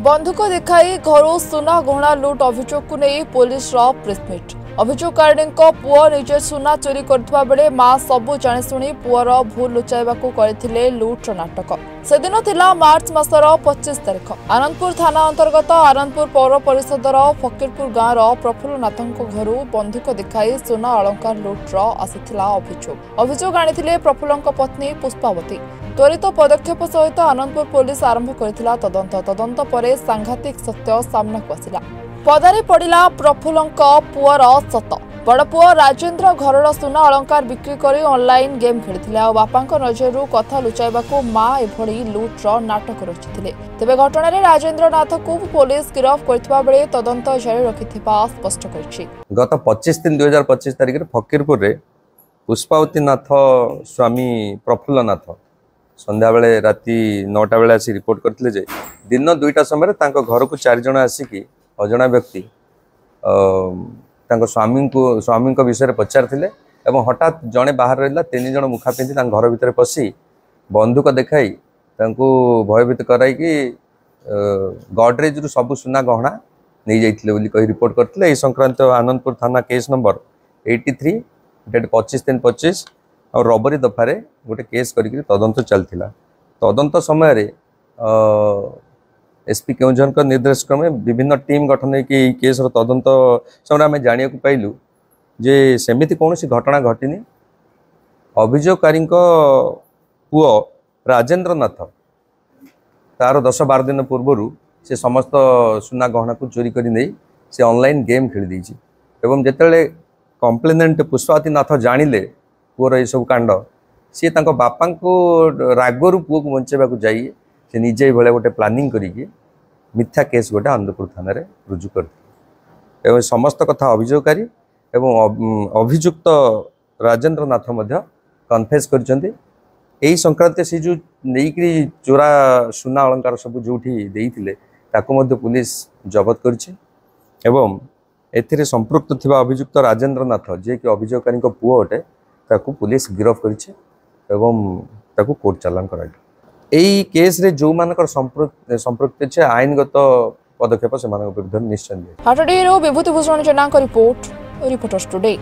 बंधुक देखाई घर सुना गहना लुट अभियोग को नहीं पुलिस प्रेसमिट अभियोगकारिणी पुओ निजे सुना चोरी करथिबा बेले मां सबु जाणीशुणी पुओर भूल लुचाइबाकू करथिले लुट नाटक। से दिन थिला मार्च मासर 25 तारिख आनंदपुर थाना अंतर्गत आनंदपुर पौर परिषदर फकीरपुर गाँव प्रफुल्लनाथक घर बंधुक देखाई सुना अलंकार लुट्र आसीथिला अभियोग आनिथिले प्रफुल्लक पत्नी पुष्पावती। त्वरित पदक्षेप सहित आनंदपुर पुलिस आरंभ करथिला तदंत परे सांघातिक सत्य सामनाकू आसिला। पदारे पड़िला प्रफुल्लक पुअर सत बड़ पुओ राजेन्द्र घरर सुना अलंकार बिक्री करी ऑनलाइन गेम खेलिथिले आ बापांक नजरु कथा लुचाइबाकू मां एभଳି लुट्र नाटक रचिथिले। तेबे घटनारे राजेन्द्र नाथ को पुलिस गिरफ्त करथिबा बेले तदंत जारी रखिथिबा स्पष्ट करछि। गत 25/3/2025 तारिख रे फकीरपुर रे पुष्पावती नाथ स्वामी प्रफुल्लनाथ संध्या बेले राति 9टा बेले आसी रिपोर्ट करथिले जे दिन 2टा समय तांको घर को 4 जण आसिकी अजणा व्यक्ति स्वामी को विषय पचारे और हठात जड़े बाहर रहा 3 जण मुखा पिंधि घर भितर पशि बंधुक देखाई भयभीत कराई गडरेज रु सब सुना गहना नहीं जाइए कही रिपोर्ट करते। यह संक्रांत आनंदपुर थाना केस नंबर 83 डेट 25/3/25 और रबरी दफारे गोटे केस करिक तदंत चलता। तदंत समय एसपी केउझर निर्देश क्रमे विभिन्न टीम गठन होगी केस तदंत समय आम जाना पाइलु जे सेमिति कौन घटना घटिनी। अभियोगकारी पुओ राजेन्द्र नाथ तार 10-12 दिन पूर्वर से समस्त सुना गहना को चोरी कर नहीं से ऑनलाइन गेम खेली देछि एवं जेतेले कंप्लेनेंट पुष्पावती नाथ जानिले पुओर ये सब कांड सी बापा को रागरु पुओ को बंचेबा को जाइए से निजे भाई गोटे प्लानिंग करिकी मिथ्या केस गोटे आनंदपुर थाना रे रुजु करते एवं समस्त कथा अभियोगकारी एवं अभियुक्त राजेन्द्र नाथ मध्य कन्फेस करछन्ती। एही संक्रांत से जो नहीं चोरा सुना अलंकार सब जो देइथिले ताको मध्य पुलिस जबत करछि एवं एथिरे संपृक्त थिबा अभियुक्त राजेन्द्र नाथ जे कि अभियोगकारी पुओ अटे ताको पुलिस गिरफ्त करछि एवं ताको कोर्ट चालान कराइल। यही केस रे जो मानकर संपृक्त छे आईनगत पदक्षेप से विरुद्ध निश्चय। हाटडीरो विभूति भूषण जेना रिपोर्ट रिपोर्टर्स टुडे।